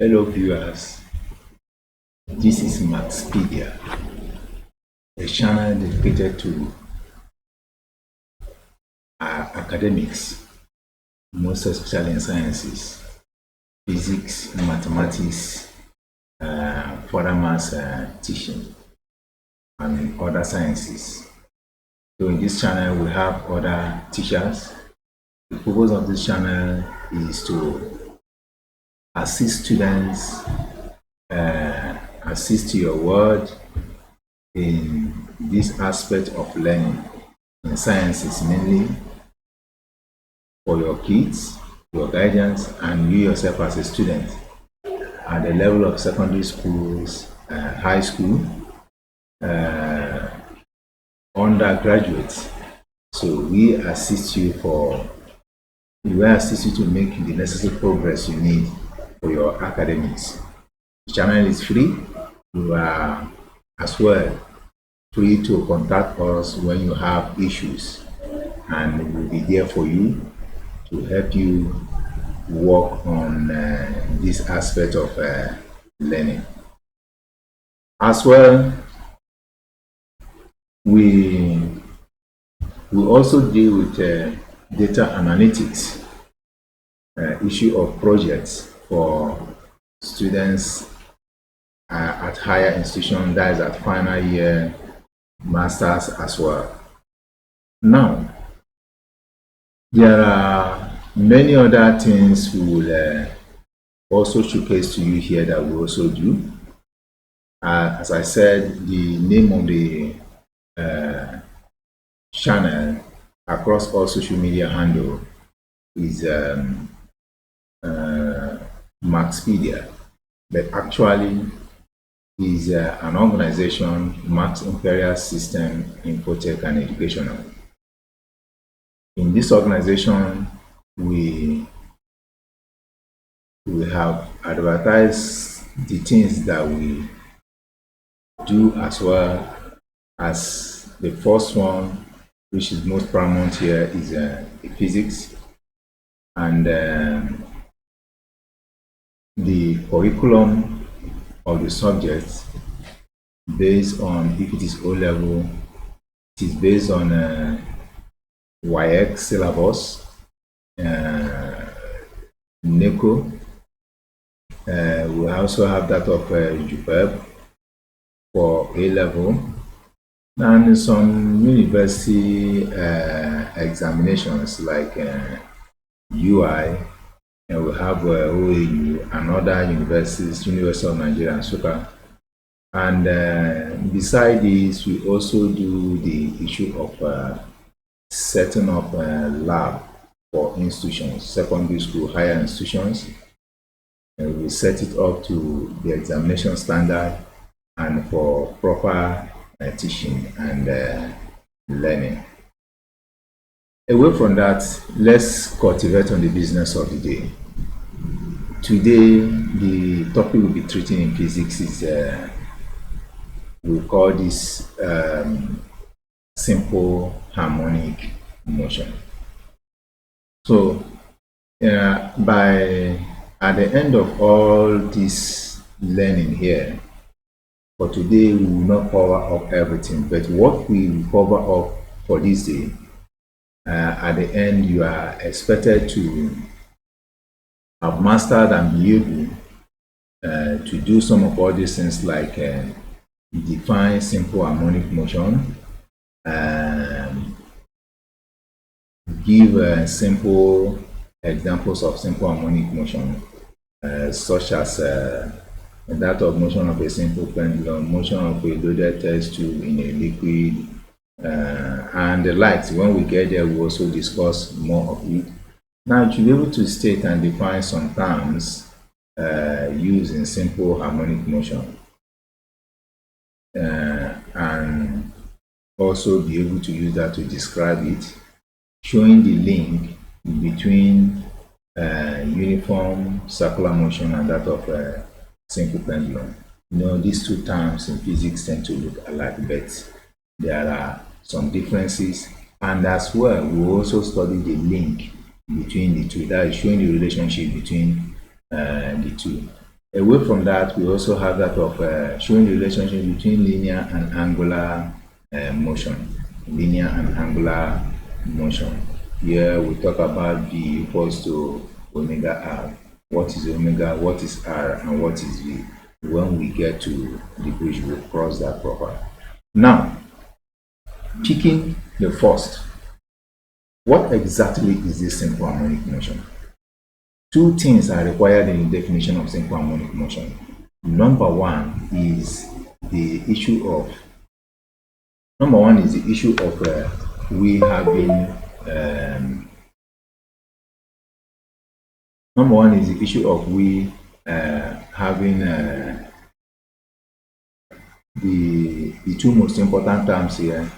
Hello viewers, this is Max-pedia, a channel dedicated to academics, most especially in sciences, physics, mathematics, further maths teaching, and other sciences. So in this channel, we have other teachers. The purpose of this channel is to assist students, assist your word in this aspect of learning in sciences, mainly for your kids, your guidance, and you yourself as a student at the level of secondary schools, high school, undergraduates. So we assist you to make the necessary progress you need for your academics. The channel is free. You are as well free to contact us when you have issues, and we'll be there for you to help you work on this aspect of learning. As well, we also deal with data analytics, issue of projects for students at higher institutions, that is at final year, masters as well. Now, there are many other things we will also showcase to you here that we also do. As I said, the name of the channel across all social media handle is Max-pedia, but actually is an organization, Max Imperial System Infotech and Educational. In this organization, we have advertised the things that we do, as well as the first one, which is most prominent here, is physics, and the curriculum of the subjects based on, if it is O level, it is based on YX syllabus, NECO. We also have that of JUPEB for A level, and some university examinations like UI, and we have OAU and other universities, University of Nigeria and Nsukka. And beside this, we also do the issue of setting up a lab for institutions, secondary school, higher institutions. And we set it up to the examination standard and for proper teaching and learning. Away from that, let's cultivate on the business of the day. Today, the topic we'll be treating in physics is, we call this simple harmonic motion. So, at the end of all this learning here, for today, we will not cover up everything, but what we will cover up for this day, at the end, you are expected to have mastered and be able to do some of all these things, like define simple harmonic motion, give simple examples of simple harmonic motion, such as that of motion of a simple pendulum, motion of a loaded test tube in a liquid, and the likes. When we get there, we also discuss more of it. Now, to be able to state and define some terms used in simple harmonic motion, and also be able to use that to describe it, showing the link between uniform circular motion and that of simple pendulum. These two terms in physics tend to look alike, but there are some differences, and as well, we also study the link between the two, that is showing the relationship between the two. Away from that, we also have that of showing the relationship between linear and angular motion. Linear and angular motion. Here we talk about V equals to omega R. What is omega, what is R, and what is V? When we get to the bridge, we'll cross that proper. Now, picking the first, what exactly is this simple harmonic motion? Two things are required in the definition of simple harmonic motion. Number one is the issue of we having number one is the issue of we having the two most important terms here.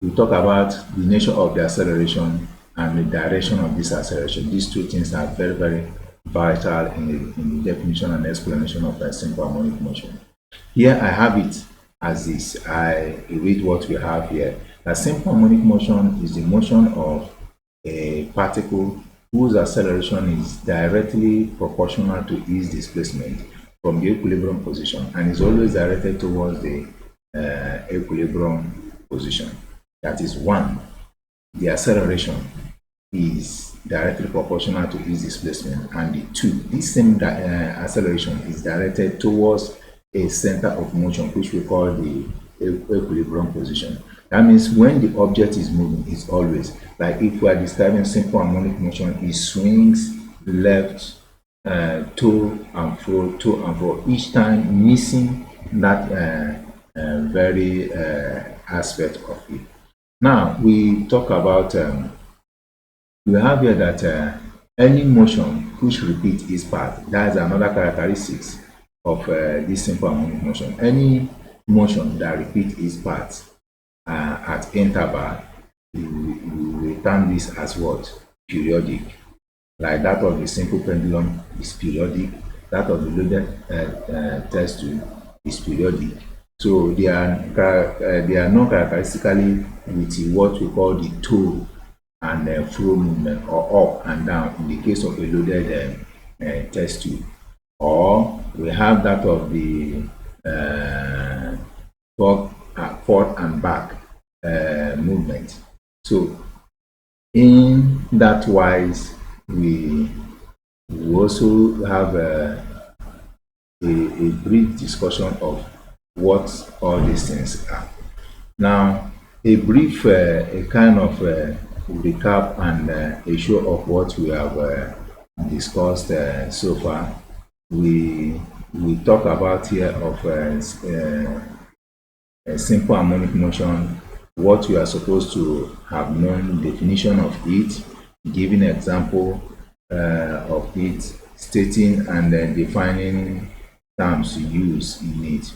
We talk about the nature of the acceleration and the direction of this acceleration. These two things are very, very vital in the definition and explanation of a simple harmonic motion. Here I have it as this. I read what we have here. A simple harmonic motion is the motion of a particle whose acceleration is directly proportional to its displacement from the equilibrium position and is always directed towards the equilibrium position. That is one. The acceleration is directly proportional to its displacement, and the two, this same acceleration is directed towards a center of motion, which we call the equilibrium position. That means when the object is moving, it's always, like if we are describing simple harmonic motion, it swings left, to and fro, each time missing that very aspect of it. Now we talk about we have here that any motion which repeats its path. That is another characteristics of this simple harmonic motion. Any motion that repeats its path at interval, we term this as what? Periodic. Like that of the simple pendulum is periodic. That of the loaded test tube is periodic. So they are not characteristically with what we call the toe and flow movement, or up and down in the case of a loaded test tube. Or we have that of the forward and back movement. So in that wise, we also have a brief discussion of what all these things are. Now, a brief a kind of recap and a show of what we have discussed so far. We talk about here of a simple harmonic motion, what we are supposed to have known, definition of it, giving example of it, stating and defining terms to use in it.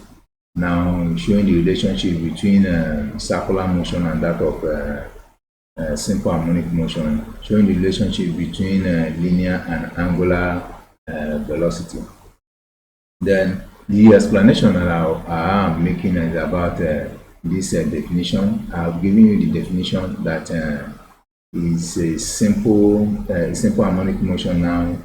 Now showing the relationship between circular motion and that of simple harmonic motion, showing the relationship between linear and angular velocity. Then the explanation that I am making is about this definition. I've given you the definition that is a simple harmonic motion. Now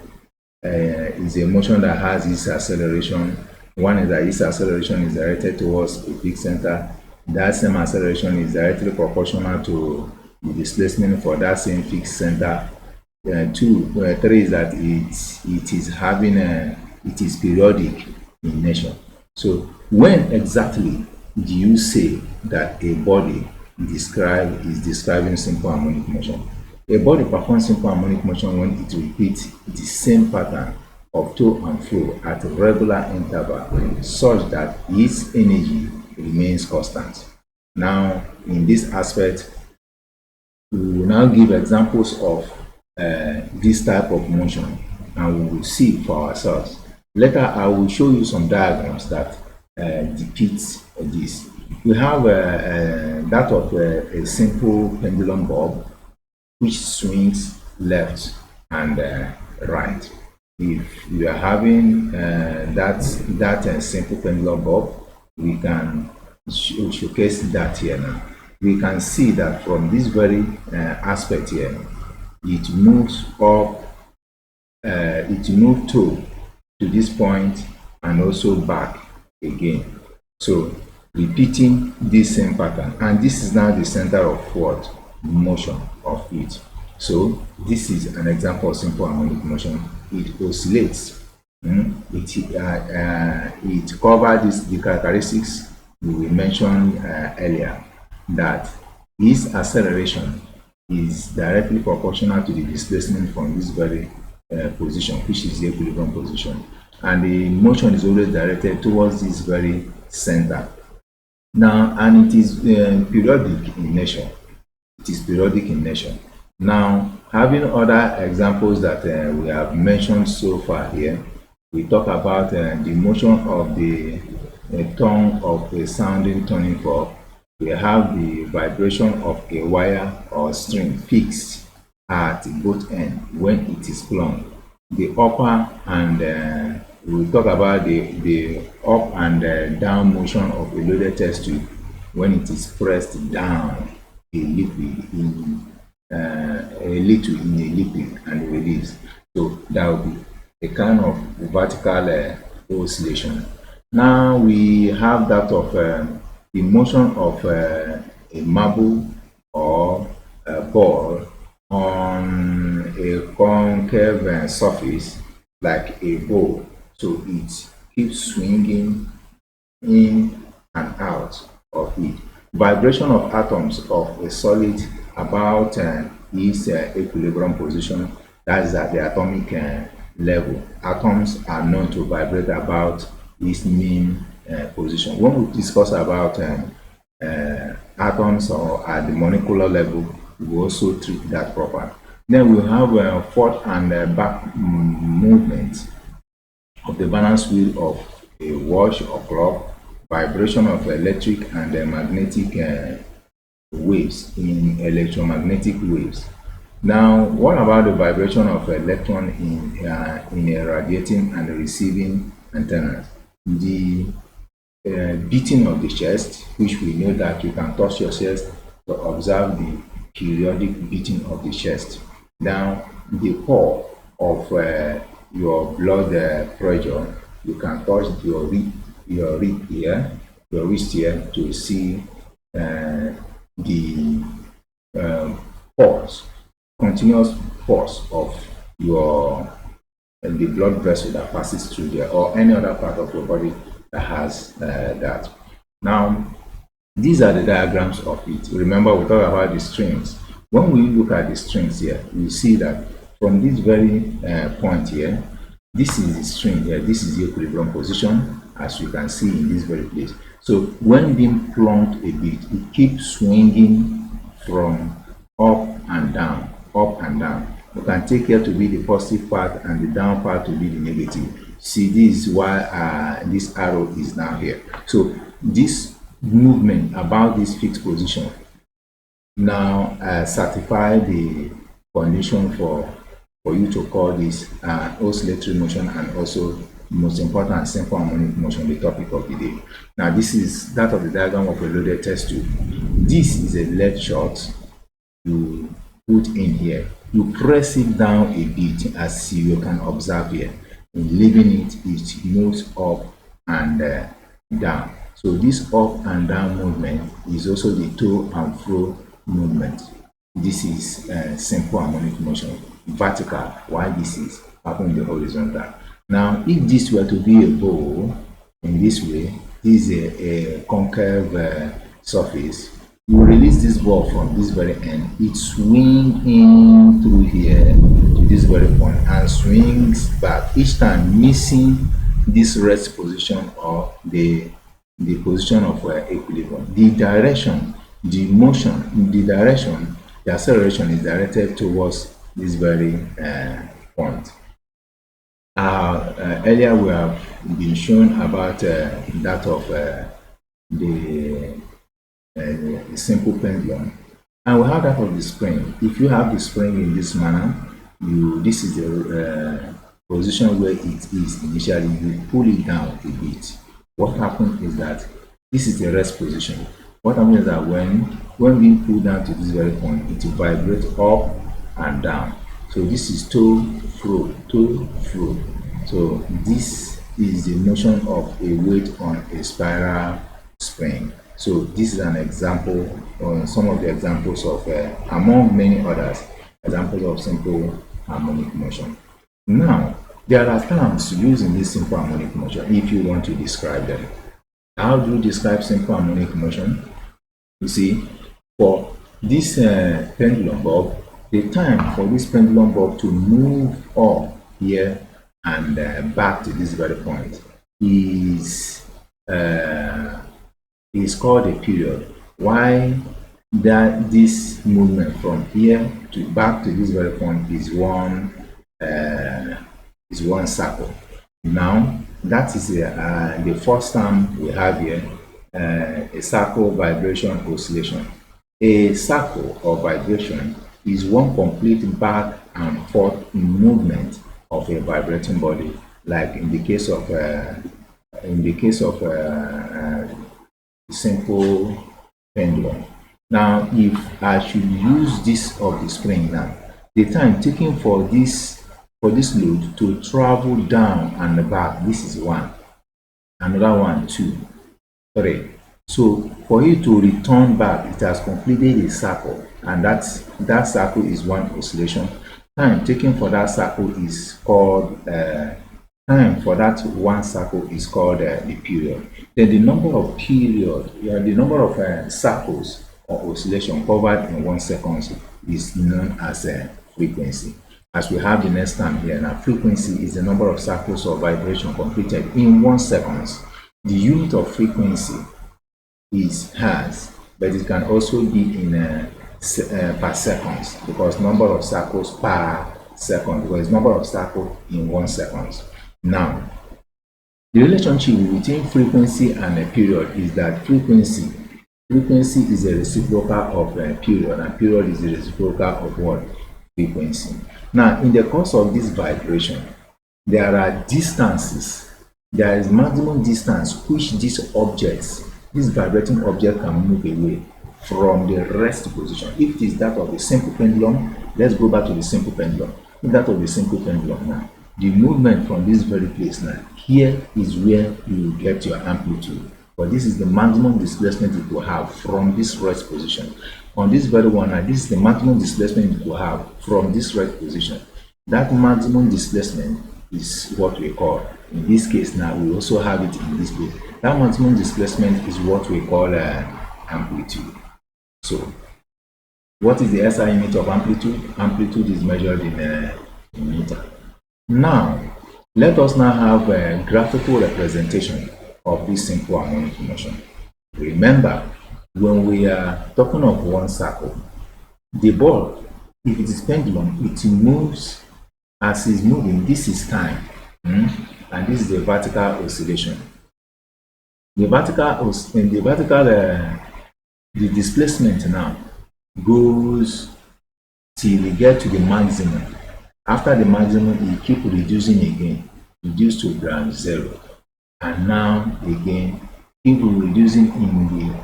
is a motion that has its acceleration. One is that its acceleration is directed towards a fixed center. That same acceleration is directly proportional to the displacement for that same fixed center. Three is that it is periodic in nature. So when exactly do you say that a body is describing simple harmonic motion? A body performs simple harmonic motion when it repeats the same pattern of to and fro at regular interval such that its energy remains constant. Now, in this aspect, we will now give examples of this type of motion, and we will see for ourselves. Later, I will show you some diagrams that depict this. We have that of a simple pendulum bob which swings left and right. If we are having that simple pendulum bob, we can showcase that here now. We can see that from this very aspect here, it moves up, it moved to this point, and also back again. So repeating this same pattern, and this is now the center of what? Motion of it. So this is an example of simple harmonic motion. It oscillates. It covers the characteristics we mentioned earlier, that its acceleration is directly proportional to the displacement from this very position, which is the equilibrium position, and the motion is always directed towards this very center. Now, and it is periodic in nature. It is periodic in nature. Now, having other examples that we have mentioned so far here, we talk about the motion of the tongue of a sounding tuning fork. We have the vibration of a wire or string fixed at both ends when it is plumbed. The upper and we talk about the up and down motion of a loaded test tube when it is pressed down a liquid in a little in a liquid and released. So that will be a kind of vertical oscillation. Now we have that of the motion of a marble or a ball on a concave surface like a bowl. So it keeps swinging in and out of it. Vibration of atoms of a solid about its equilibrium position, that is at the atomic level. Atoms are known to vibrate about its mean position. When we discuss about atoms or at the molecular level, we also treat that proper. Then we have forward and back movement of the balance wheel of a watch or clock, vibration of electric and magnetic waves in electromagnetic waves. Now, what about the vibration of electron in a radiating and receiving antennas? The beating of the chest, which we know that you can touch your chest to observe the periodic beating of the chest. Now, the pulse of your blood pressure, you can touch your wrist here to see the pulse, continuous pulse of your the blood vessel that passes through there, or any other part of your body that has that. Now, these are the diagrams of it. Remember, we talked about the strings. When we look at the strings here, we see that from this very point here, this is the string here, this is the equilibrium position, as you can see in this very place. So when being plunked a bit, it keeps swinging from up and down, up and down. You can take here to be the positive part and the down part to be the negative. See, this is why this arrow is now here. So this movement about this fixed position now certify the condition for you to call this oscillatory motion, and also most important, simple harmonic motion, the topic of the day. Now, this is that of the diagram of a loaded test tube. This is a lead shot you put in here. You press it down a bit, as you can observe here. In leaving it, it moves up and down. So this up and down movement is also the to and fro movement. This is simple harmonic motion, vertical, while this is happening in the horizontal. Now, if this were to be a bowl in this way, this is a concave surface. You release this ball from this very end, it swings in through here to this very point and swings back, each time missing this rest position or the position of equilibrium. The direction, the motion, the direction, the acceleration is directed towards this very point. Earlier we have been shown about that of the simple pendulum, and we have that of the spring. If you have the spring in this manner, this is the position where it is initially. You pull it down a bit. What happens is that this is the rest position. What happens is that when we pull down to this very point, it will vibrate up and down. So this is to, fro. So this is the motion of a weight on a spiral spring. So this is an example, or some of the examples of, among many others, examples of simple harmonic motion. Now, there are terms used in this simple harmonic motion if you want to describe them. How do you describe simple harmonic motion? You see, for this pendulum bulb, the time for this pendulum bulb to move up here and back to this very point is called a period. Why that this movement from here to back to this very point is one circle. Now that is the first term we have here, a circle, vibration, oscillation. A circle or vibration is one complete back and forth movement of a vibrating body, like in the case of simple pendulum. Now, if I should use this of the spring now, the time taken for this load to travel down and back, this is 1. Another 1, 2, 3. So for it to return back, it has completed a circle, and that circle is one oscillation. Time taken for that circle is called time for that one circle is called the period. Then the number of the number of circles or oscillation covered in 1 second is known as frequency. As we have the next term here, now frequency is the number of circles or vibration completed in 1 second. The unit of frequency is hertz, but it can also be in per seconds, because number of circles per second, because number of circles in 1 second. Now, the relationship between frequency and a period is that frequency is a reciprocal of a period, and period is a reciprocal of what? Frequency. Now, in the course of this vibration, there are distances. There is maximum distance which this vibrating object can move away from the rest position. If it is that of a simple pendulum, let's go back to the simple pendulum. If that of a simple pendulum now, the movement from this very place now, here is where you get your amplitude. But this is the maximum displacement it will have from this rest position. On this very one now, this is the maximum displacement it will have from this rest position. That maximum displacement is what we call, in this case now, we also have it in this place. That maximum displacement is what we call amplitude. So, what is the SI unit of amplitude? Amplitude is measured in meter. Now, let us now have a graphical representation of this simple harmonic motion. Remember, when we are talking of one circle, the ball, if it is pendulum, it moves as it's moving. This is time, and this is the vertical oscillation. The displacement now goes till we get to the maximum. After the maximum, you keep reducing again, reduce to ground zero, and now again keep reducing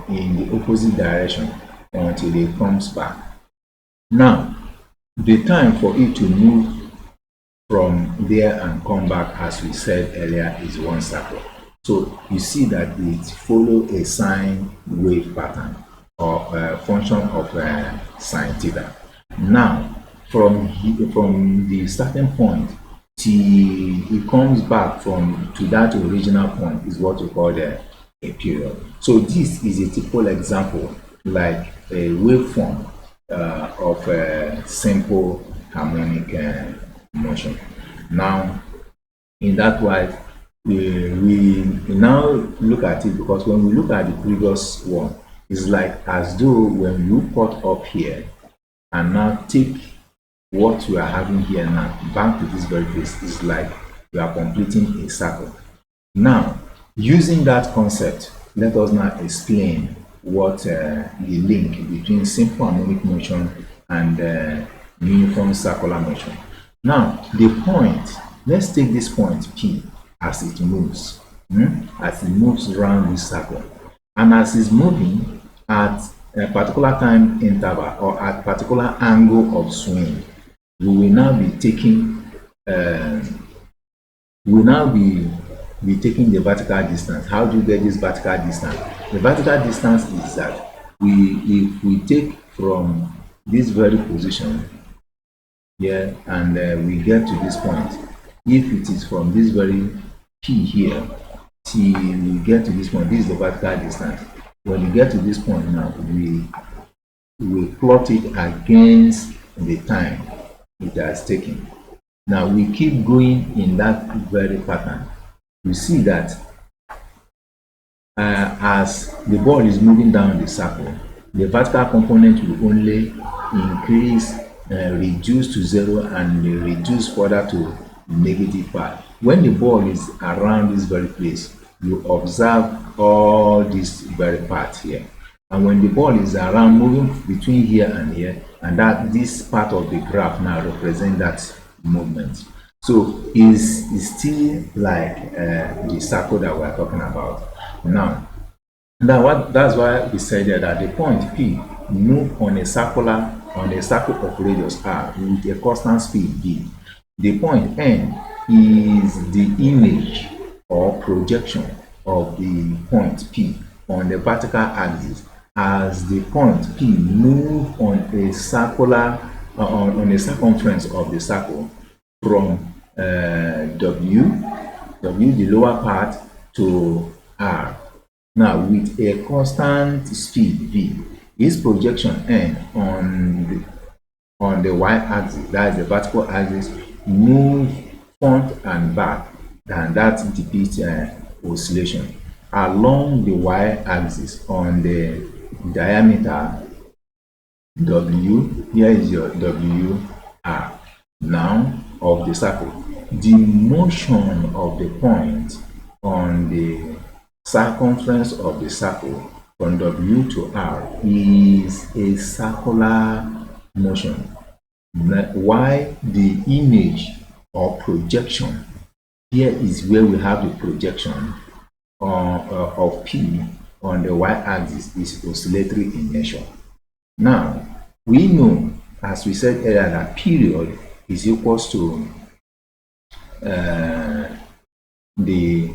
in the opposite direction until it comes back. Now, the time for it to move from there and come back, as we said earlier, is 1 circle. So you see that it follows a sine wave pattern, or a function of sine theta. Now, from the starting point till it comes back to that original point is what we call a period. So this is a typical example, like a waveform of a simple harmonic motion. Now, in that way, we now look at it, because when we look at the previous one, it's like as though when you cut up here and now take what we are having here now back to this very place, is like we are completing a circle. Now, using that concept, let us now explain what the link between simple harmonic motion and uniform circular motion. Now, the point, let's take this point P as it moves, around this circle, and as it's moving at a particular time interval or at particular angle of swing, we will now be taking be taking the vertical distance. How do you get this vertical distance? The vertical distance is that if we take from this very position here and we get to this point, if it is from this very P here till we get to this point, this is the vertical distance. When you get to this point now, we will plot it against the time it has taken. Now we keep going in that very pattern. You see that as the ball is moving down the circle, the vertical component will only increase, reduce to 0 and reduce further to negative part. When the ball is around this very place, you observe all this very part here. And when the ball is around, moving between here and here, and that this part of the graph now represent that movement. So is still like the circle that we're talking about now. That's why we said that the point P move on a circle of radius r with a constant speed v. The point N is the image or projection of the point P on the vertical axis as the point P move on a on a circumference of the circle from W, the lower part, to R. Now with a constant speed v, this projection N on the y-axis, that is the vertical axis, move front and back, and that depicts oscillation. Along the y-axis on the diameter W, here is your WR now of the circle. The motion of the point on the circumference of the circle from W to R is a circular motion. Why the image or projection here is where we have the projection of P on the y-axis is oscillatory in nature. Now we know, as we said earlier, that period is equals to the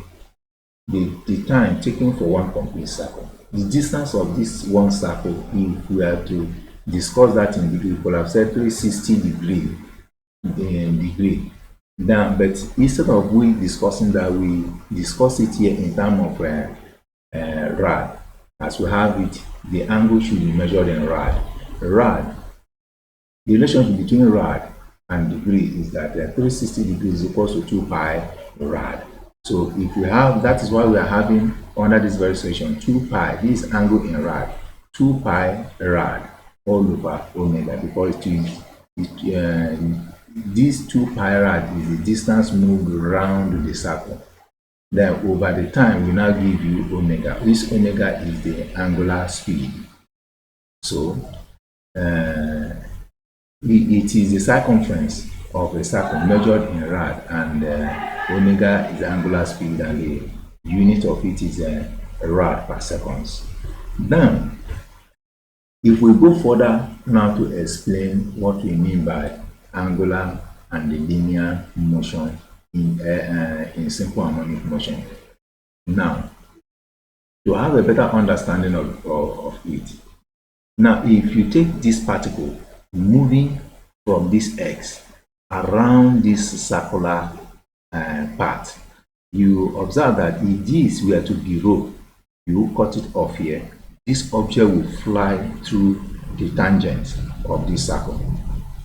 time taken for one complete circle. The distance of this one circle, if we are to discuss that in degree, we could have said 360 degree. Now, but instead of we discussing that, we discuss it here in terms of rad. As we have it, the angle should be measured in rad. Rad, the relationship between rad and degree is that 360 degrees is equals to 2 pi rad. So if we have, that is why we are having under this very section 2 pi, this angle in rad, 2 pi rad all over omega, because this 2 pi rad is the distance moved around the circle. Then over the time we now give you omega. This omega is the angular speed. So it is the circumference of a circle measured in rad, and omega is the angular speed, and the unit of it is rad per seconds. Now, if we go further now to explain what we mean by angular and the linear motion in simple harmonic motion. Now, to have a better understanding of it, now if you take this particle moving from this X around this circular part, you observe that if this were to be rho, you cut it off here, this object will fly through the tangent of this circle.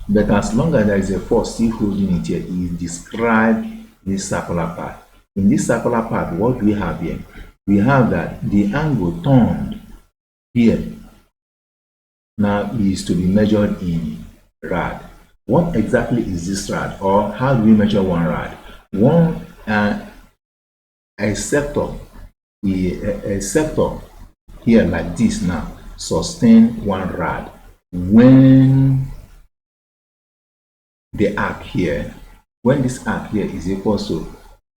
But as long as there is a force still holding it here, it describes this circular part. In this circular part, what do we have here? We have that the angle turned here now is to be measured in rad. What exactly is this rad, or how do we measure one rad? One a sector here like this now sustain 1 rad when the arc here, when this arc here is equal to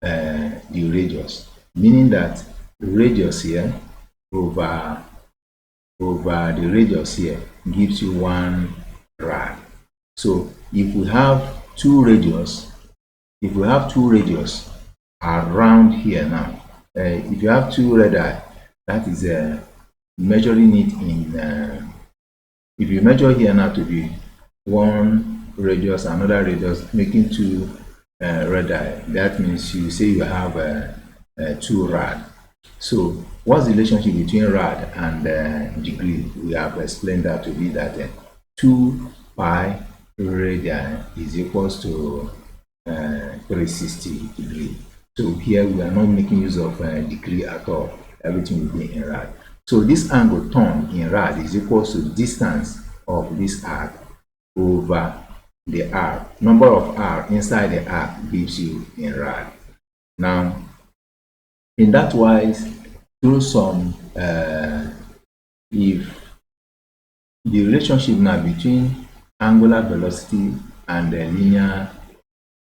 the radius, meaning that radius here over the radius here gives you 1 rad. So if we have two radius, around here now. If you have two radii, that is measuring it in, if you measure here now to be one radius, another radius, making two radii, that means you say you have 2 rad. So what's the relationship between rad and degree? We have explained that to be that 2 pi radii is equals to 360 degree. So here we are not making use of degree at all. Everything will be in rad. So this angle turned in rad is equals to distance of this arc over the arc. Number of arc inside the arc gives you in rad. Now, in that wise, through some, if the relationship now between angular velocity and the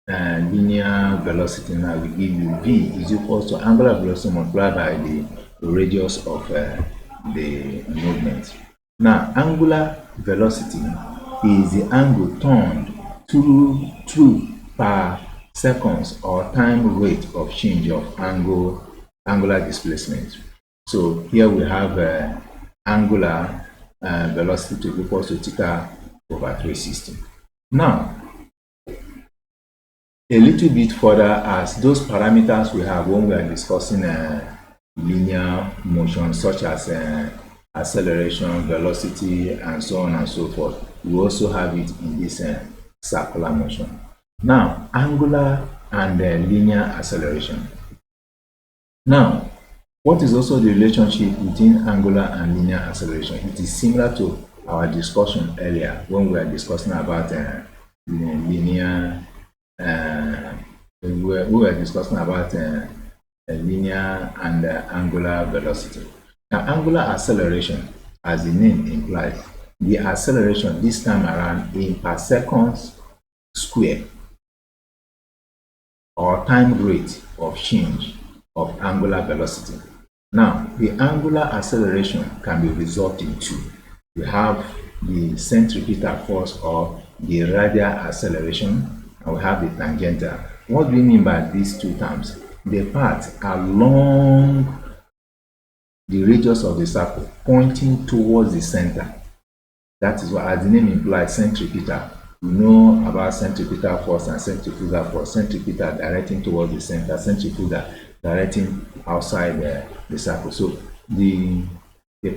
linear velocity now will give you v is equals to angular velocity multiplied by the radius of the movement. Now, angular velocity is the angle turned through per seconds or time rate of change of angular displacement. So here we have angular velocity to be equal to theta over 360. Now, a little bit further, as those parameters we have when we are discussing linear motion, such as acceleration, velocity, and so on and so forth, we also have it in this circular motion. Now, angular and linear acceleration. Now, what is also the relationship between angular and linear acceleration? It is similar to our discussion earlier when we were discussing about linear. We were discussing about linear and angular velocity. Now, angular acceleration, as the name implies, the acceleration this time around in per seconds square or time rate of change of angular velocity. Now, the angular acceleration can be resolved in two. We have the centripetal force or the radial acceleration, and we have the tangential. What do we mean by these two terms? The path along the radius of the circle pointing towards the center. That is what, as the name implies, centripetal. We know about centripetal force and centrifugal force. Centripetal directing towards the center, centrifugal directing outside the circle. So the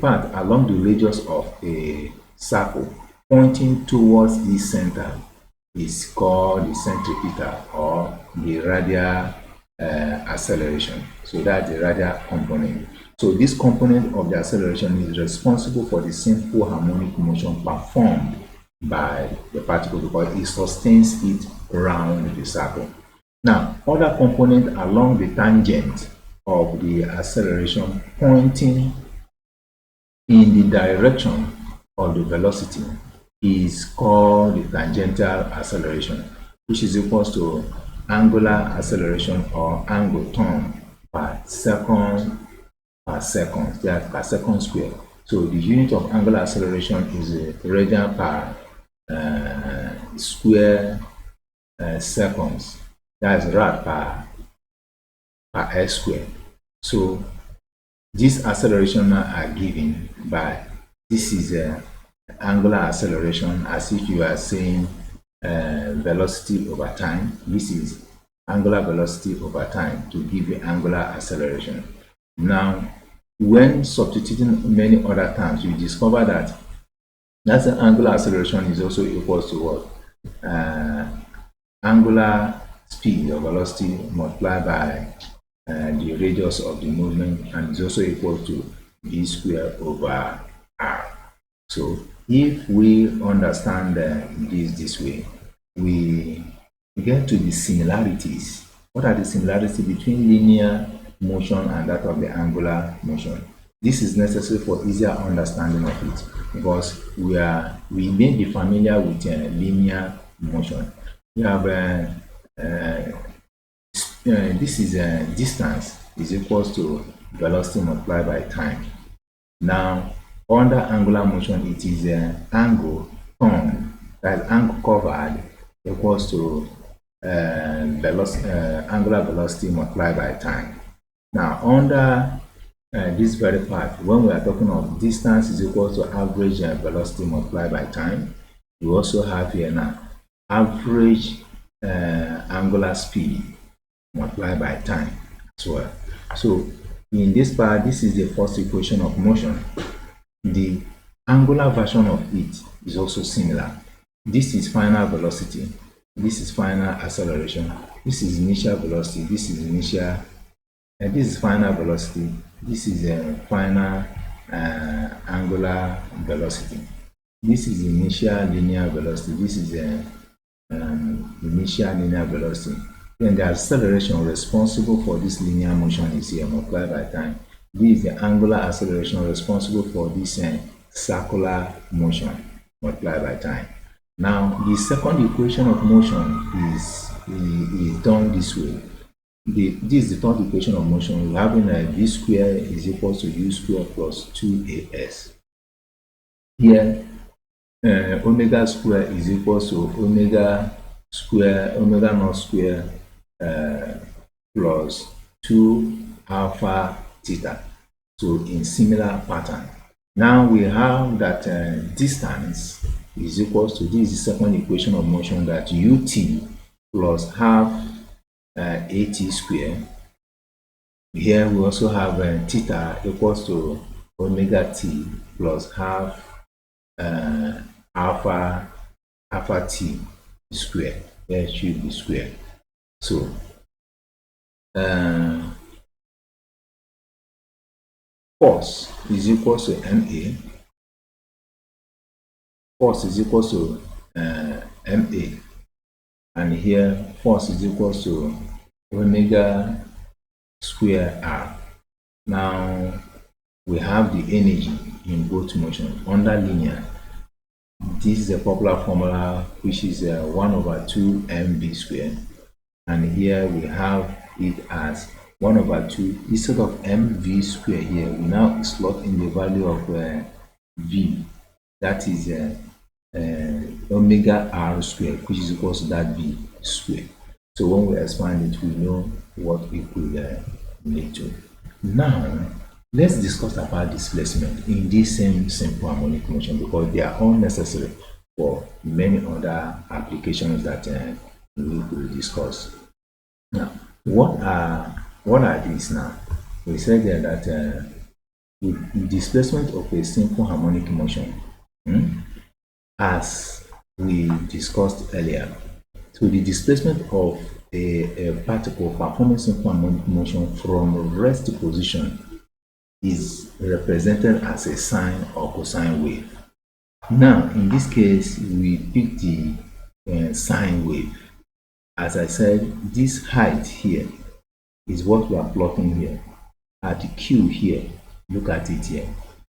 path along the radius of a circle pointing towards the center is called the centripetal or the radial acceleration. So that's the radial component. So this component of the acceleration is responsible for the simple harmonic motion performed by the particle because it sustains it around the circle. Now, other component along the tangent of the acceleration pointing in the direction of the velocity is called the tangential acceleration, which is equals to angular acceleration or angle turned per second that's per second square. So the unit of angular acceleration is radian per square seconds. That's rad per s square. So these acceleration are given by, this is angular acceleration, as if you are saying velocity over time. This is angular velocity over time to give you angular acceleration. Now, when substituting many other terms, you discover that that's the angular acceleration is also equal to what? Angular speed or velocity multiplied by the radius of the movement, and is also equal to v square over r. So if we understand this way, we get to the similarities. What are the similarities between linear motion and that of the angular motion? This is necessary for easier understanding of it because we may be familiar with linear motion. We have this is distance is equals to velocity multiplied by time. Now, under angular motion, it is angle turned, that angle covered equals to angular velocity multiplied by time. Now, under this very part, when we are talking of distance is equal to average velocity multiplied by time, we also have here now average angular speed multiplied by time as well. So in this part, this is the first equation of motion. The angular version of it is also similar. This is final velocity, this is final acceleration, this is initial velocity, this is initial, and this is final velocity, this is a final angular velocity, this is initial linear velocity, this is a initial linear velocity. Then the acceleration responsible for this linear motion is here multiplied by time. This is the angular acceleration responsible for this circular motion multiplied by time. Now, the second equation of motion is done this way. This is the third equation of motion. We're having v square is equal to u square plus 2as. Here, omega square is equal to omega naught square plus 2 alpha theta. So in similar pattern. Now we have that distance is equal to, this is the second equation of motion, that ut plus half at square. Here we also have theta equals to omega t plus half alpha t square. There should be square. So force is equal to ma. Force is equal to ma, and here force is equal to omega square r. Now we have the energy in both motion under linear. This is a popular formula, which is 1/2 mv squared, and here we have it as 1/2. Instead of mv squared, here we now slot in the value of v, that is omega r squared, which is equal to that v squared. So when we expand it, we know what it could lead to. Now let's discuss about displacement in this same simple harmonic motion, because they are all necessary for many other applications that we will discuss. Now, what are these now? We said there that with displacement of a simple harmonic motion, as we discussed earlier, so the displacement of a particle performing simple harmonic motion from rest position is represented as a sine or cosine wave. Now, in this case, we pick the sine wave. As I said, this height here is what we are plotting here. At Q here, look at it here.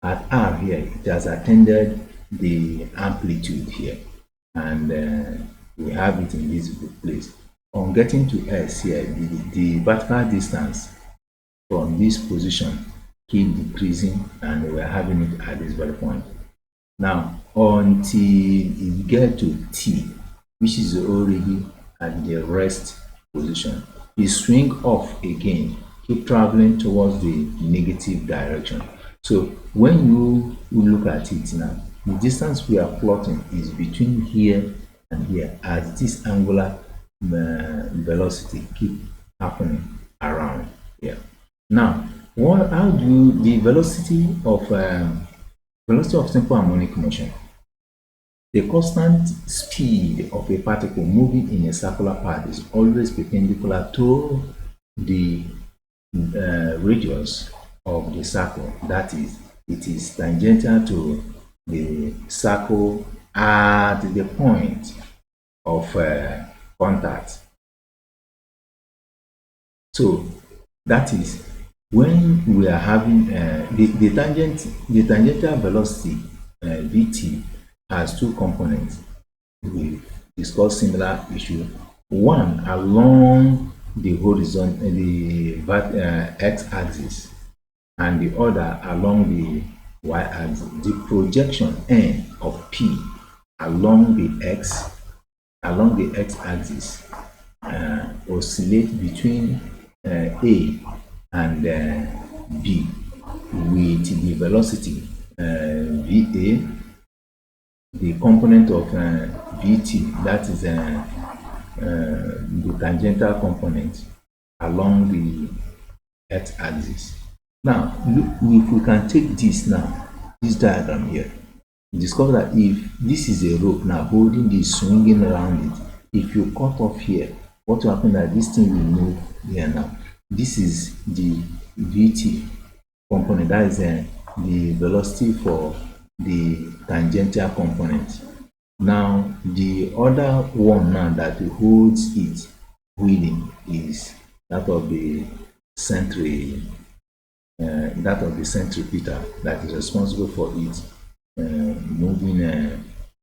At R here, it has attended the amplitude here, and we have it in this place. On getting to S here, the vertical distance from this position keep decreasing, and we are having it at this very point. Now, until it get to T, which is already at the rest position, it swing off again, keep traveling towards the negative direction. So when you look at it now, the distance we are plotting is between here and here, as this angular velocity keep happening around here. Now, how do the velocity of simple harmonic motion? The constant speed of a particle moving in a circular path is always perpendicular to the radius of the circle. That is, it is tangential to the circle at the point of contact. So that is, when we are having the tangential velocity vt has two components. We discussed similar issue. One along the horizon, the x-axis, and the other along the y-axis. The projection n of p along the x-axis oscillate between A and B with the velocity VA, the component of VT, that is the tangential component along the x-axis. Now, look, if we can take this now, this diagram here, discover that if this is a rope now holding this, swinging around it, if you cut off here, what will happen that this thing will move here now. This is the VT component, that is the velocity for the tangential component. Now, the other one now that holds it wheeling is that of the centripetal that is responsible for it moving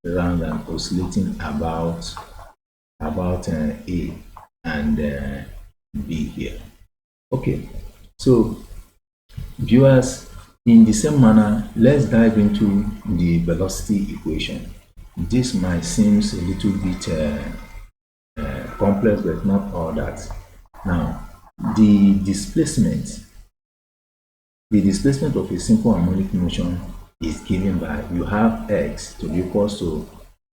around and oscillating about A and B here. Okay, so viewers, in the same manner, let's dive into the velocity equation. This might seem a little bit complex, but not all that. Now, the displacement of a simple harmonic motion is given by, you have x to be equals to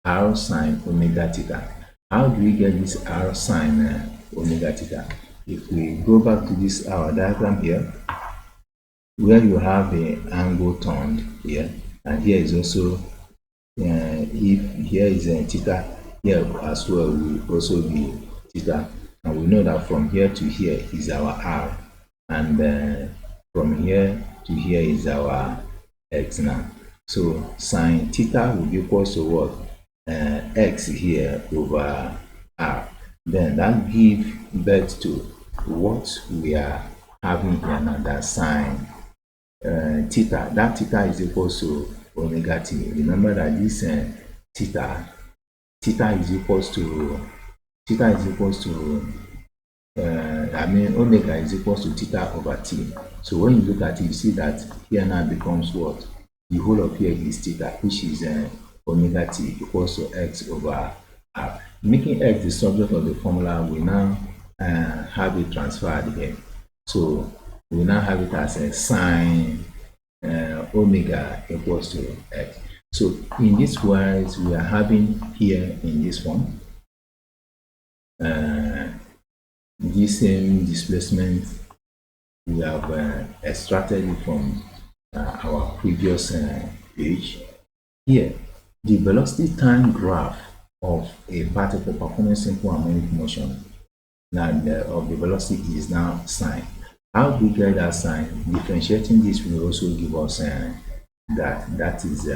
r sine omega theta. How do we get this r sine omega theta? If we go back to this our diagram here, where you have a angle turned here, and here is also if here is a theta, here as well will also be theta, and we know that from here to here is our r, and from here to here is our x now. So sine theta will be equal to what? X here over r. Then that gives birth to what we are having here now, that sine theta. That theta is equal to omega t. Remember that this theta is equals to omega is equals to theta over t. So when you look at it, you see that here now becomes what? The whole of here is theta, which is omega t equals to x over r. Making x the subject of the formula, we now have it transferred here. So we now have it as a sine omega equals to x. So in this wise, we are having here in this one this same displacement we have extracted it from our previous page. Here, the velocity time graph of a particle performing simple harmonic motion of the velocity is now sine. How do we get that sine? Differentiating this will also give us that is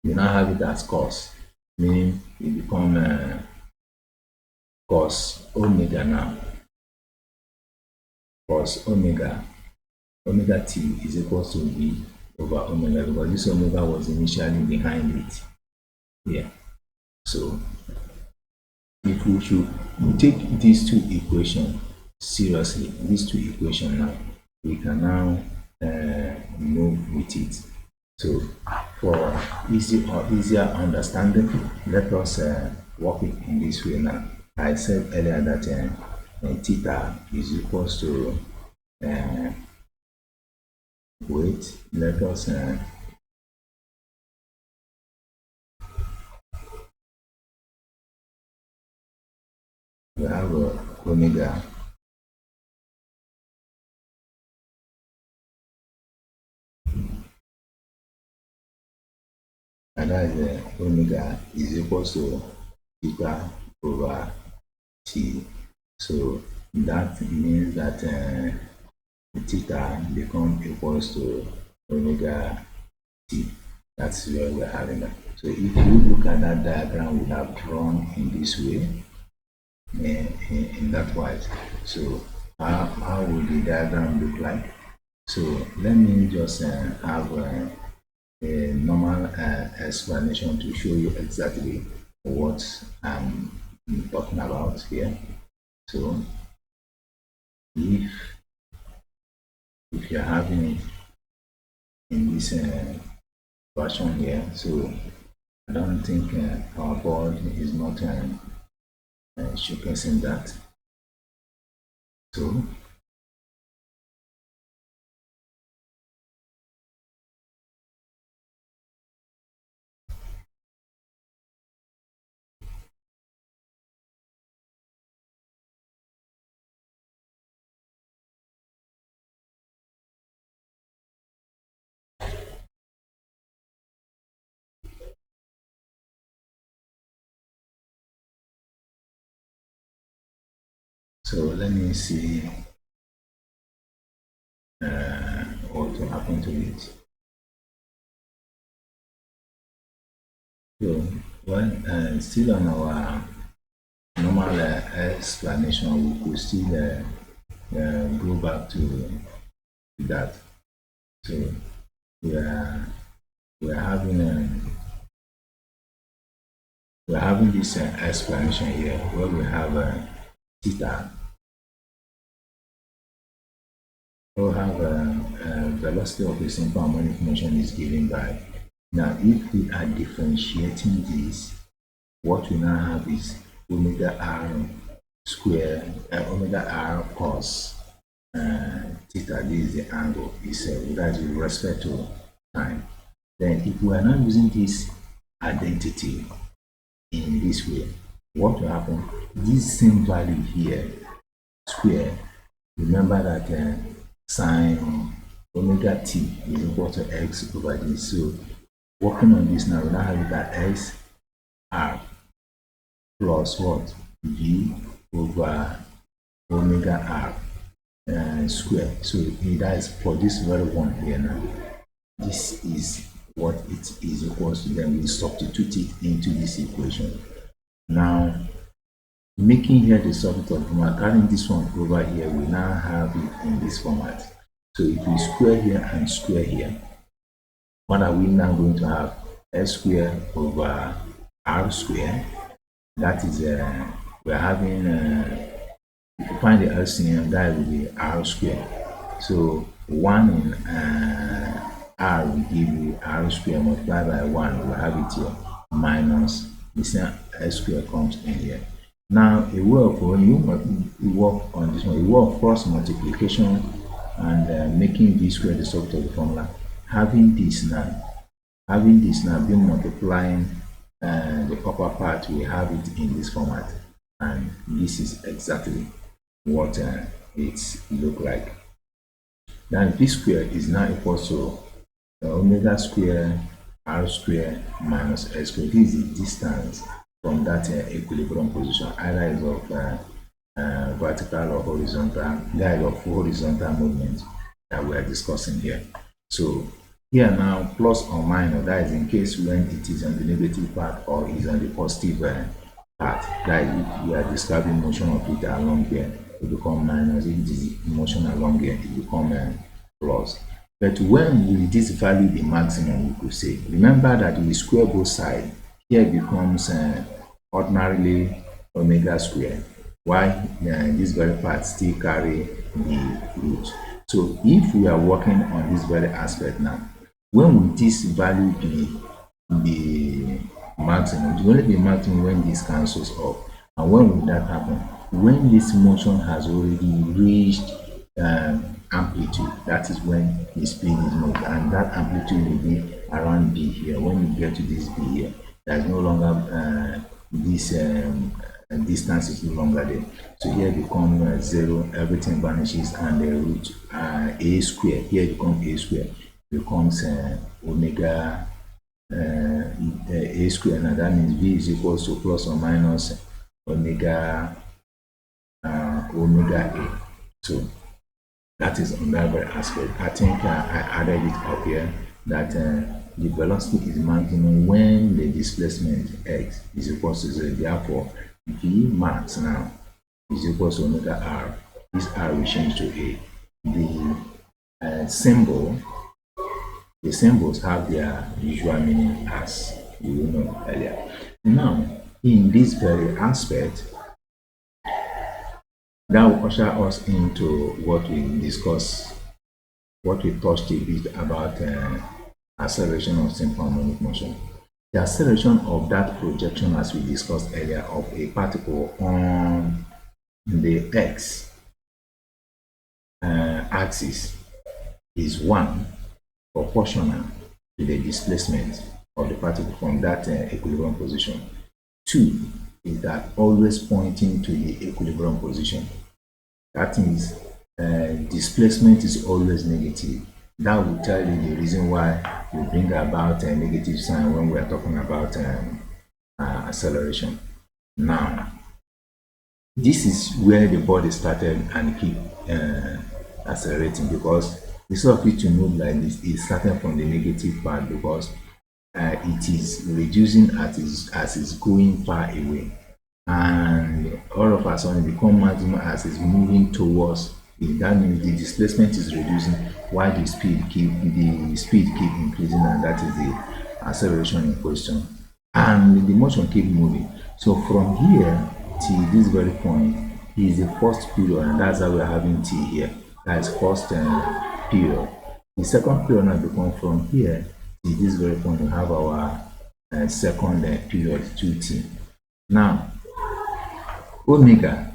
we now have it as cos, meaning it become cos omega now. Cos omega t is equal to v over omega, because this omega was initially behind it here. So if we should take these two equations seriously, these two equations now, we can now move with it. So for easier understanding, let us work it in this way now. I said earlier that theta is equals to wait, let us we have omega and that is omega is equals to theta over t. So that means that theta becomes equals to omega t. That's where we're having that. So if you look at that diagram we have drawn in this way, in that wise. So how will the diagram look like? So let me just have a normal explanation to show you exactly what I'm talking about here. So if you're having it in this version here, so I don't think our board is not showcasing that. So let me see what will happen to it. So when still on our normal explanation, we could still go back to that. So we are we are having we're having this explanation here where we have theta. We'll have velocity of a simple harmonic motion is given by. Now, if we are differentiating this, what we now have is omega r square, omega r cos theta. This is the angle. Is that with respect to time. Then, if we are now using this identity in this way, what will happen? This same value here, square. Remember that sine omega t is equal to x over this. So working on this now, we now have it that x r plus what? V over omega r square. So that is for this very one here now. This is what it is equals to. Then we substitute it into this equation. Now, making here the subject of format, carrying this one over here, we now have it in this format. So if we square here and square here, what are we now going to have? S square over r square. That is, we're having, if you find the LCM, that will be r square. So 1 in r will give you r square multiplied by 1. We'll have it here minus the same s square comes in here. Now, a way of when you work on this one, a way of cross multiplication and making v square the subject of the formula, having this now being multiplying the upper part, we have it in this format, and this is exactly what it look like. Then v square is now equal to omega square r square minus s square. This is the distance from that equilibrium position, either is of vertical or horizontal, that is of horizontal movement that we are discussing here. So here now, plus or minus, that is in case when it is on the negative part or is on the positive part, that is, we are describing motion of it along here, it become minus. If it is motion along here, it become plus. But when we this value the maximum, we could say, remember that we square both sides. Here it becomes ordinarily omega square, while this very part still carry the root. So if we are working on this very aspect now, when will this value be the maximum? It will only be maximum when this cancels off. And when will that happen? When this motion has already reached amplitude, that is when the speed is moved, and that amplitude will be around b here. When you get to this b here, there is no longer this distance is no longer there. So here becomes 0, everything vanishes, and the root a square here becomes a square, becomes omega a square. Now that means v is equals to plus or minus omega omega a. So that is on that very aspect. I think I added it up here that the velocity is maximum when the displacement x is equal to 0. Therefore, v max now is equal to omega r. This r will change to a. The symbols have their usual meaning, as you know earlier. Now, in this very aspect, that will usher us into what we discussed, what we touched a bit about acceleration of simple harmonic motion. the acceleration of that projection, as we discussed earlier, of a particle on the x axis is 1 proportional to the displacement of the particle from that equilibrium position. 2 is that always pointing to the equilibrium position. That means displacement is always negative. That will tell you the reason why we bring about a negative sign when we are talking about acceleration. Now, this is where the body started and keep accelerating, because instead of it to move like this, it's starting from the negative part, because it is reducing as it's going far away, and all of a sudden become maximum as it's moving towards it. That means the displacement is reducing while the speed keep increasing, and that is the acceleration in question, and the motion keep moving. So from here till this very point is the first period, and that's how we're having t here. That is first period. The second period now becomes from here till this very point. We have our second period 2t. Now, omega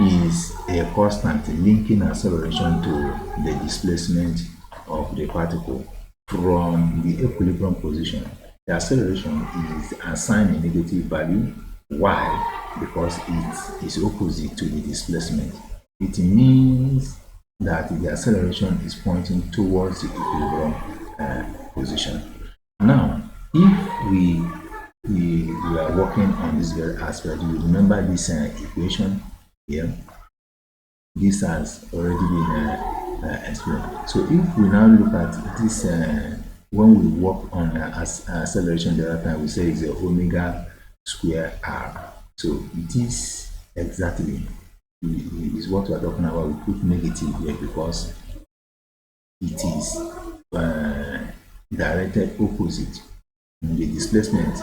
is a constant linking acceleration to the displacement of the particle from the equilibrium position. The acceleration is assigned a negative value. Why? Because it is opposite to the displacement. It means that the acceleration is pointing towards the equilibrium position. Now, if we are working on this very aspect, you remember this equation here. This has already been explained. So if we now look at this, when we work on acceleration the other time, we say it's a omega square r. So this exactly is what we are talking about. We put negative here because it is directed opposite. The displacement,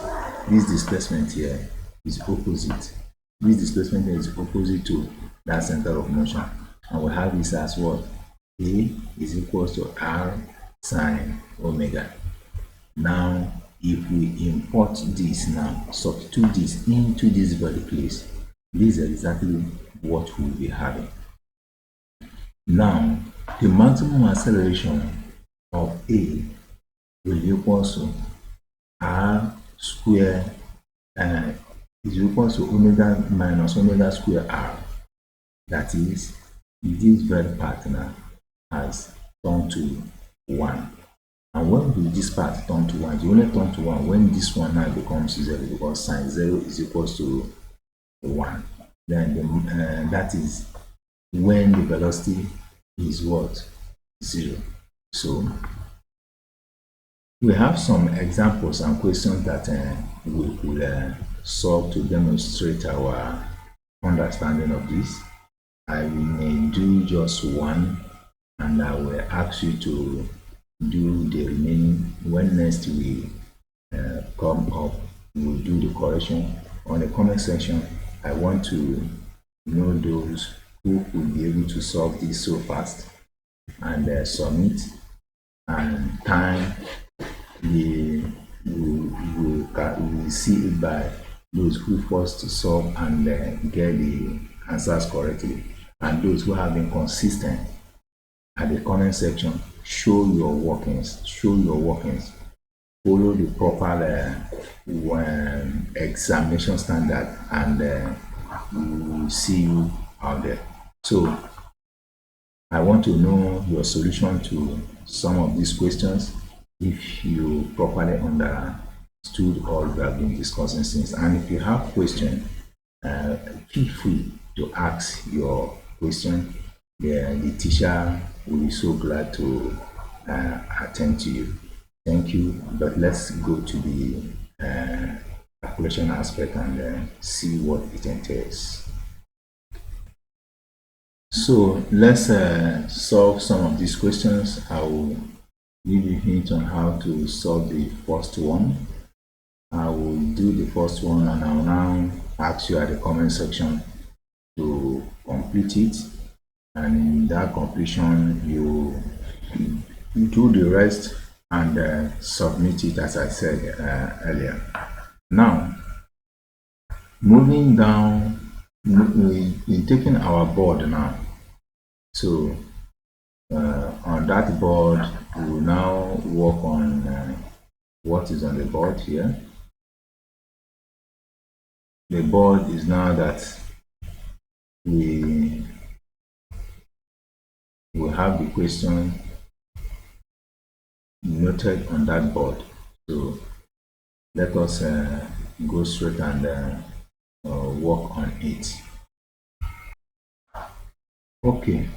this displacement here is opposite. This displacement here is opposite to that center of motion. And we have this as what? A is equals to r sine omega. Now, if we import this now, substitute this into this very place, this is exactly what we'll be having. Now, the maximum acceleration of A will equal to r square is equal to omega minus omega square r. That is, this very part now has turned to 1. And when will this part turn to 1? It only turn to 1 when this one now becomes 0, because sine 0 is equals to 1. Then that is when the velocity is what? 0. So we have some examples and questions that we will solve to demonstrate our understanding of this. I may do just one, and I will ask you to do the remaining. When next we come up, we'll do the correction. On the comment section, I want to know those who will be able to solve this so fast and submit, and time we will see it by those who first to solve and get the answers correctly, and those who have been consistent. At the comment section, show your workings, follow the proper examination standard, and we will see you out there. So I want to know your solution to some of these questions, if you properly understood all we have been discussing since. And if you have questions, feel free to ask your question. The teacher will be so glad to attend to you. Thank you. But let's go to the calculation aspect and see what it entails. So let's solve some of these questions. I will give you a hint on how to solve the first one. I will do the first one, and I will now ask you at the comment section to complete it. And in that completion, you do the rest and submit it as I said earlier. Now, moving down, in taking our board now. So on that board, we will now work on what is on the board here. The board is now that we have the question noted on that board. So let us go straight and work on it. Okay,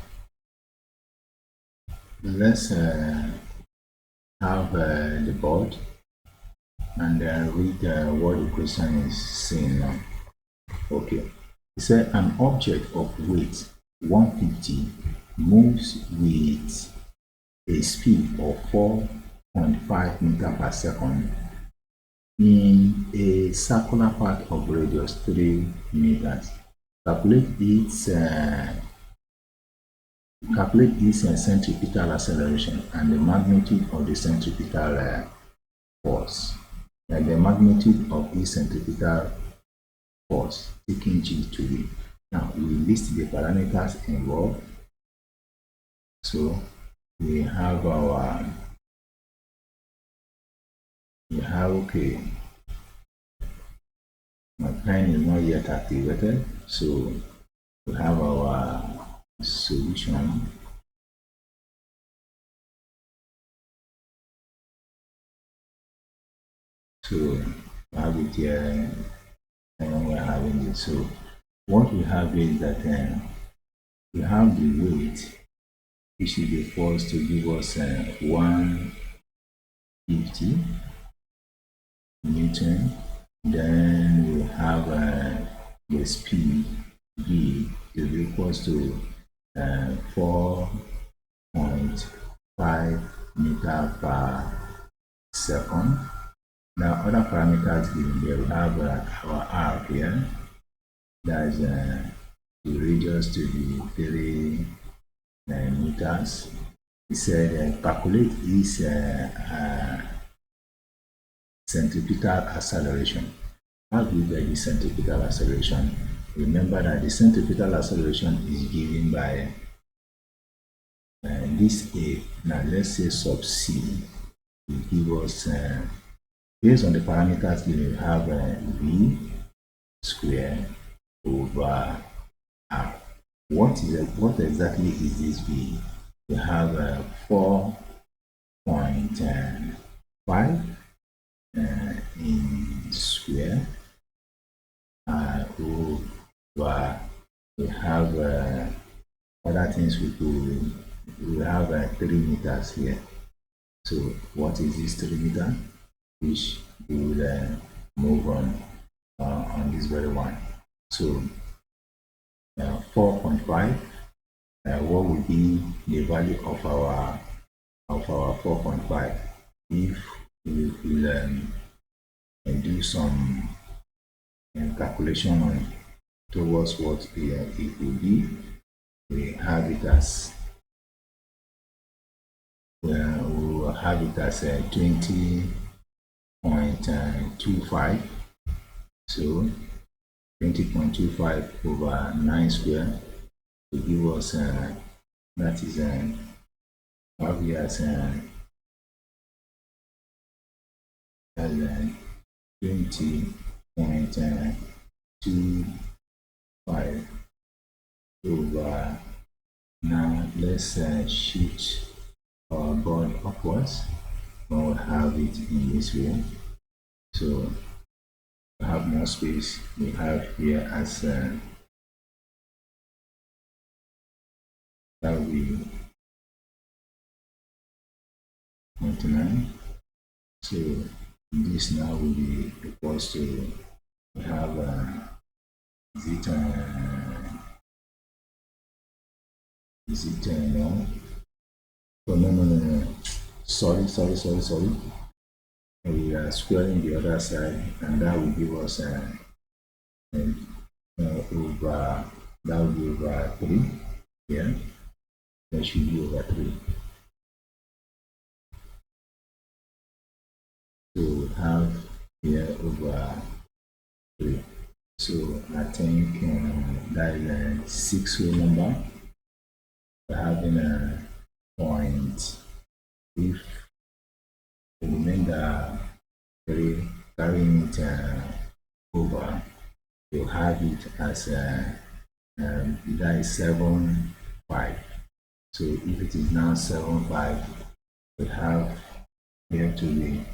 let's have the board and read what the question is saying now. Okay, it said an object of weight 150 moves with a speed of 4.5 meters per second in a circular path of radius 3 meters. Calculate its centripetal acceleration and the magnitude of the centripetal force. And the magnitude of its centripetal force taking G to be. Now we list the parameters involved. So we have okay, my pen is not yet activated, so we have our solution. So we have it here, and we're having it. So what we have is that we have the weight, which is the force to give us 150 Newton. Then we have the speed v is equals to 4.5 meter per second. Now other parameters given there, we have our r here, that is the radius to be 3 meters. He said calculate this centripetal acceleration. How do we get the centripetal acceleration? Remember that the centripetal acceleration is given by this A. Now let's say sub C will give us, based on the parameters given, we have V square over R. What exactly is this V? We have 4.5 in square over, we have other things we have 3 meters here. So what is this 3 meter? Which we will move on this very one. So 4.5, what would be the value of our 4.5 if we will do some calculation on towards what it will be. We have it as we will have it as 20.25. So 20.25 over 9 square will give us that is how we as 20.25 over. Now let's shift our board upwards. We'll have it in this way. So we have more space. We have here as that will be 29. So this now will be equals to, we have is it no? Oh, no. Sorry. We are squaring the other side, and that will give us over, that will be over 3. Yeah, that should be over 3. to have here over 3. So I think that is a 6 whole number. We're having a point. If the remainder 3 carrying it over, you have it as that is 7 5. So if it is now 7 5, we have here to be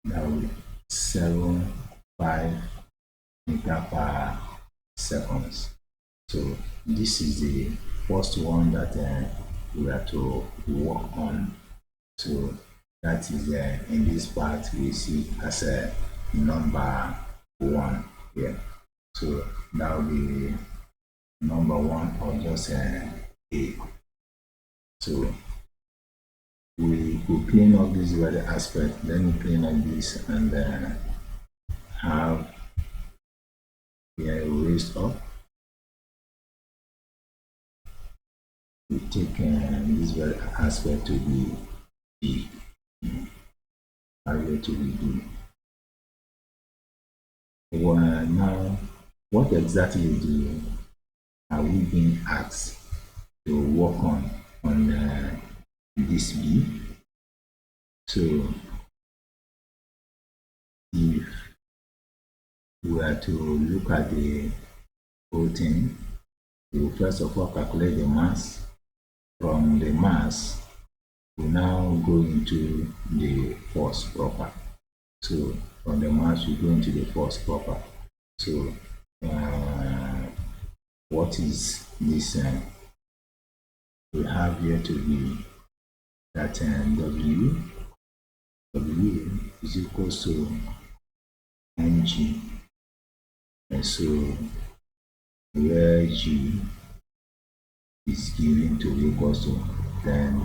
now 7 5 meter per seconds. So this is the first one that we have to work on. So that is in this part we see as a number 1 here. So that will be number 1 or just A. So we will clean up this very aspect. Let me clean up this and have here raised up. We take this very aspect to be B. Area to be B. Well, now, what exactly are we being asked to work on this B? So, if we are to look at the whole thing, we will first of all calculate the mass. From the mass, we now go into the force proper. So from the mass, we go into the force proper. So what is this? We have here to be that W is equals to mg, and so where G is given to be equals to 10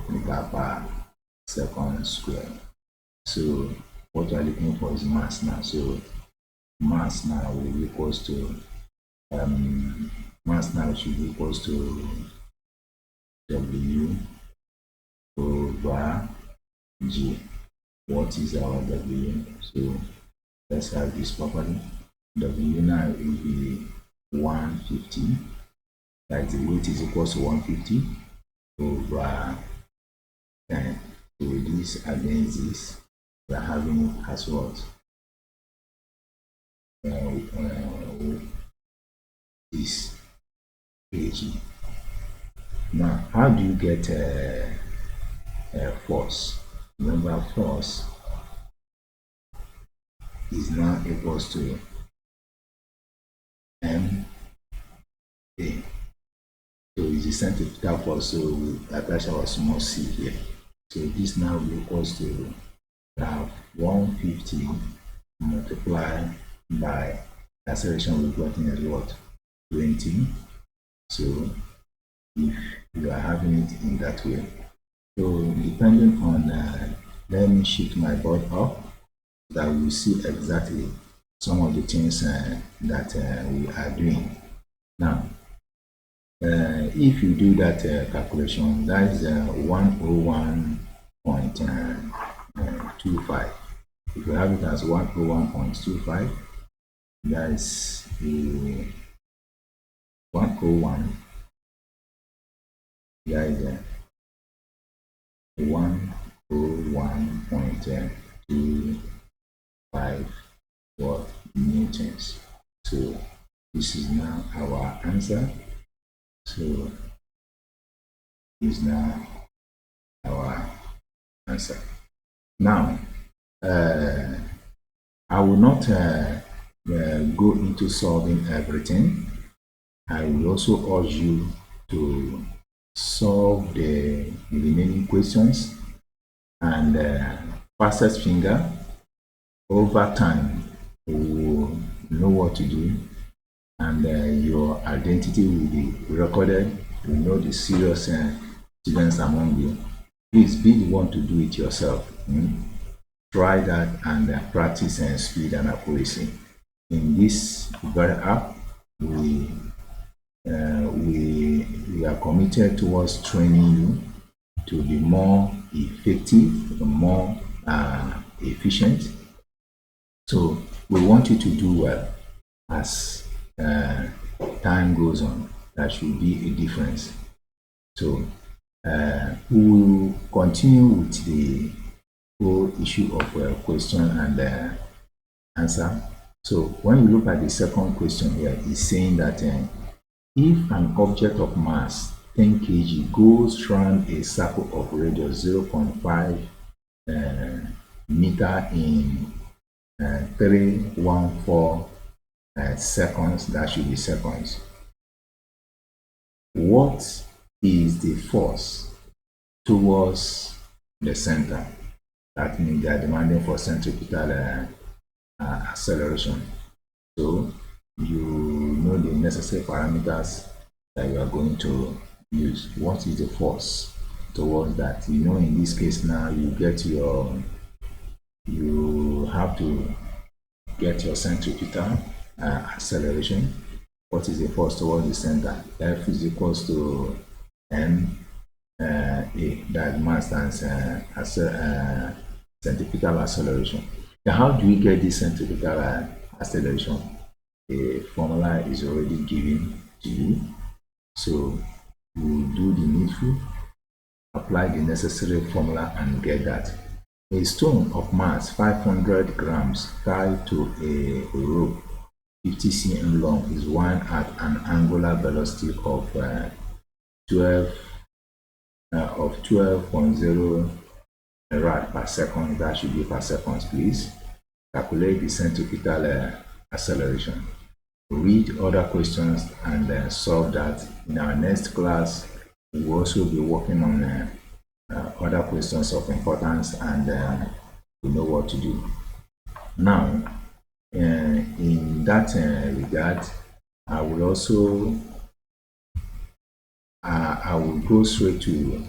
meter per second square. So what we are looking for is mass now. So mass now will be equals to mass now should be equals to W over G. What is our W? So let's have this property. W now will be 150. That the weight is equals to 150 over 10. So this against this, we are having it as what? This kg. Now, how do you get force? Remember, force is now equals to m a. So it's the centrifugal force, so we attach our small c here. So this now equals to 150 multiplied by acceleration we've gotten as what? 20. So if you are having it in that way, so depending on let me shift my board up that we see exactly some of the things that we are doing now. If you do that calculation, that is 101.25. If you have it as 101.25, that is 101. That is 101.25 watt newtons. So this is now our answer. So is now our answer. Now, I will not go into solving everything. I will also urge you to solve the remaining questions, and fastest finger over time will know what to do, and your identity will be recorded. You know the serious students among you. Please be the one to do it yourself. Try that and practice speed and accuracy. In this very app, we are committed towards training you to be more effective, more efficient. So we want you to do well as time goes on. There should be a difference. So we will continue with the whole issue of question and answer. So when you look at the second question here, it's saying that if an object of mass 10 kg goes round a circle of radius 0.5 meter in 314 seconds, that should be seconds. What is the force towards the center? That means they are demanding for centripetal acceleration. So you know the necessary parameters that you are going to use. What is the force towards that? You know, in this case now you have to get your centripetal acceleration. What is the force towards the center? F is equals to m a, that mass times centripetal acceleration. Now, how do we get this centripetal acceleration? A formula is already given to you. So you do the needful, apply the necessary formula and get that. A stone of mass 500 grams tied to a rope 50 cm long is one at an angular velocity of 12.0 rad per second. That should be per second, please. Calculate the centripetal acceleration. Read other questions and solve that. In our next class, we will also be working on other questions of importance, and we know what to do. Now, in that regard, I will also I will go straight to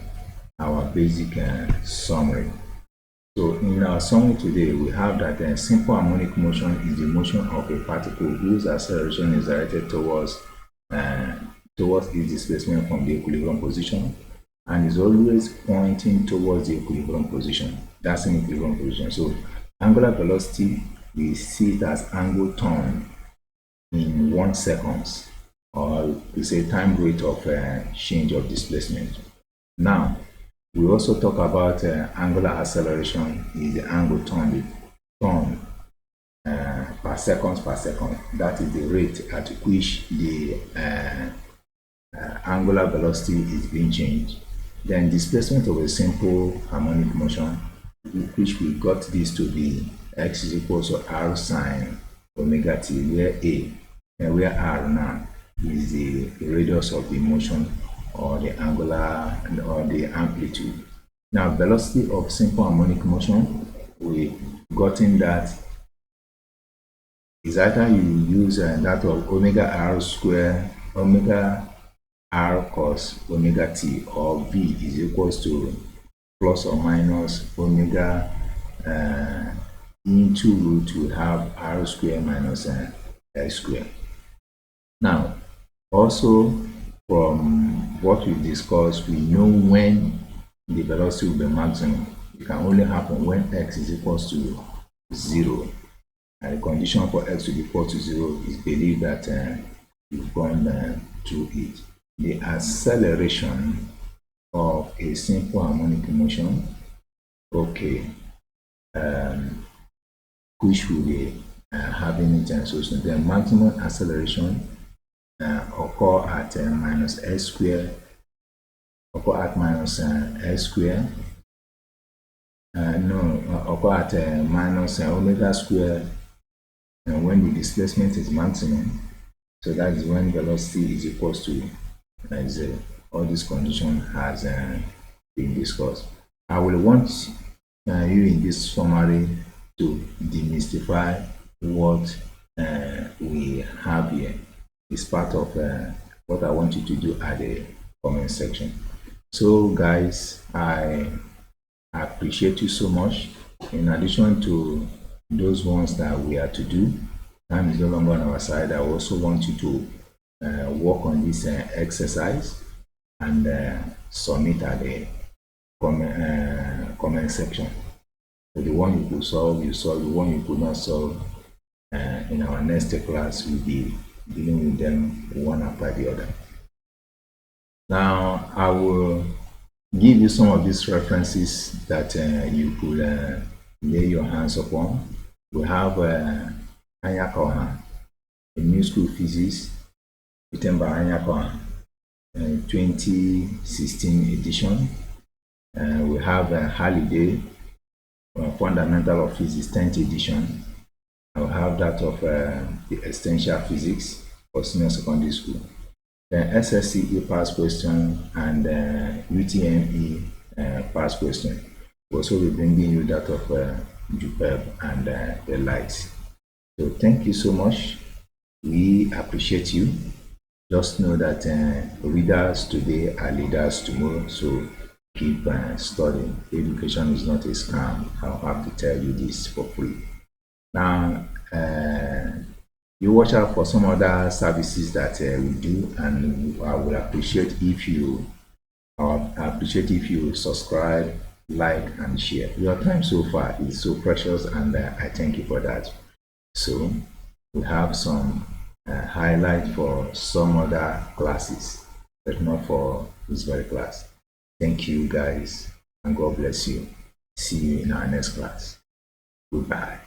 our basic summary. So in our summary today, we have that simple harmonic motion is the motion of a particle whose acceleration is directed towards its displacement from the equilibrium position and is always pointing towards the equilibrium position. That's in equilibrium position. So angular velocity, we see it as angle turn in 1 second, or we say time rate of change of displacement. Now, we also talk about angular acceleration is the angle turn per second. That is the rate at which the angular velocity is being changed. Then displacement of a simple harmonic motion, which we got this to be x is equal to r sine omega t, where r now is the radius of the motion or the angular or the amplitude. Now, velocity of simple harmonic motion, we gotten that is either you use that of omega r square, omega r cos omega t, or v is equals to plus or minus omega into root, we have r square minus x square. Now, also from what we discussed, we know when the velocity will be maximum. It can only happen when x is equals to 0. And the condition for x to be equal to 0 is believed that you've gone through it. The acceleration of a simple harmonic motion, okay, which will be having it, and so the maximum acceleration occur at minus s square, occur at minus s square, occur at minus omega square, and when the displacement is maximum. So that is when velocity is equals to 0. All this condition has been discussed. I will want you in this summary to demystify what we have here. It's part of what I want you to do at the comment section. So guys, I appreciate you so much. In addition to those ones that we are to do, time is no longer on our side. I also want you to work on this exercise and submit at the comment section. The one you could solve, you solve. The one you could not solve, in our next class, we'll be dealing with them one after the other. Now, I will give you some of these references that you could lay your hands upon. We have Anya Kohan, a new school physics written by Anya Kohan, 2016 edition. We have Halliday, Fundamental of Physics, 10th edition. I will have that of the Essential Physics for senior secondary school. Then SSCE past question and UTME past question. We'll also be bringing you that of JUPEB and the likes. So thank you so much. We appreciate you. Just know that readers today are leaders tomorrow. So keep studying. Education is not a scam. I'll have to tell you this for free. Now, you watch out for some other services that we do, and I would appreciate if you subscribe, like, and share. Your time so far is so precious, and I thank you for that. So we have some highlight for some other classes, but not for this very class. Thank you guys, and God bless you. See you in our next class. Goodbye.